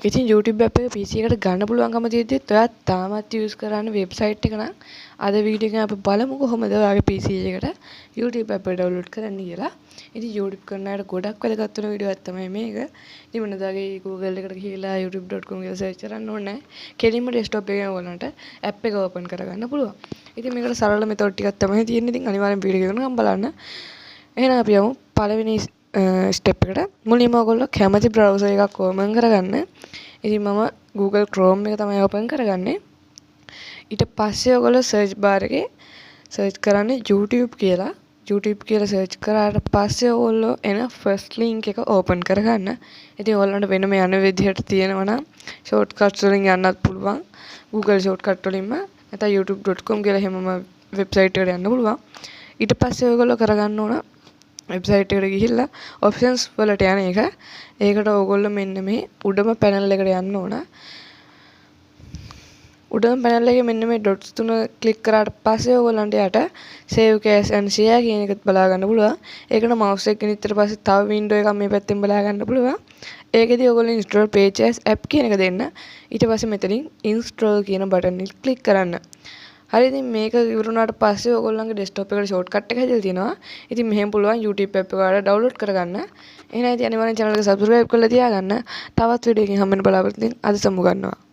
ඉතින් YouTube app එක PC එකට ගන්න පුළුවන්කම තියෙද්දිත් ඔයා තාමත් use කරන්නේ වෙබ්සයිට් එක නම් අද වීඩියෝ එකෙන් අපි බලමු කොහොමද ඔයාගේ PC එකට YouTube app එක download කරන්න කියලා. ඉතින් YouTube කරන අයට ගොඩක් වැදගත් වෙන වීඩියෝ එකක් තමයි මේක. ඉතින් මොනදාගේ Google එකට ගිහිල්ලා youtube.com කියලා search කරන්න ඕනේ නැහැ. කෙලින්ම desktop එකේ ඔයාලන්ට app එක open කරගන්න පුළුවන්. ඉතින් මේකට සරල method ටිකක් තමයි තියෙන්නේ. ඉතින් අනිවාර්යෙන් වීඩියෝ එක ගන්න බලන්න. එහෙනම් අපි යමු පළවෙනි ස්ටෙප් එකට. මුලින්ම ඔයගොල්ලෝ කැමති browser එකක් open කරගන්න. ඉතින් මම Google Chrome එක තමයි open කරගන්නේ. ඊට පස්සේ ඔයගොල්ලෝ search bar එකේ search කරන්නේ YouTube කියලා. YouTube කියලා search කරාට පස්සේ ඔයගොල්ලෝ එන first link එක open කරගන්න. ඉතින් ඔයගොල්ලන්ට වෙනම යන විදිහට තියෙනවා නම් shortcuts වලින් යන්නත් පුළුවන්. Google shortcut වලින්ම නැත්නම් youtube.com කියලා හැමම website එකට යන්න පුළුවන්. ඊට පස්සේ ඔයගොල්ලෝ කරගන්න ඕන වෙබ්සයිට් එකට ගිහිල්ලා ඔප්ෂන්ස් වලට යන එක. ඒකට ඕගොල්ලෝ මෙන්න මේ උඩම පැනල් එකට යන්න ඕන. උඩම පැනල් එකේ මෙන්න මේ ඩොට්ස් තුන ක්ලික් කරාට පස්සේ ඕගොල්ලන්ට යට save cache and share කියන එකත් බලා ගන්න පුළුවන්. ඒකට mouse එක ගෙනිච්චට පස්සේ තව window එකක් මේ පැත්තෙන් බලා ගන්න පුළුවන්. ඒකෙදි ඕගොල්ලෝ install pages app කියන එක දෙන්න. ඊට පස්සේ මෙතනින් install කියන බටන් එක ක්ලික් කරන්න. හරි ඉතින් මේක ඉවරුණාට පස්සේ ඔයගොල්ලන්ගේ desktop එකට shortcut එක හැදලා තියෙනවා. ඉතින් මෙහෙම පුළුවන් YouTube app එක ඔයාලා download කරගන්න. එහෙනම් ඉතින් අනිවාර්යෙන් channel එක subscribe කරලා තියාගන්න. තවත් වීඩියෝ එකකින් හම්බ වෙන බලාපොරොත්තු වෙමින් අද සමු ගන්නවා.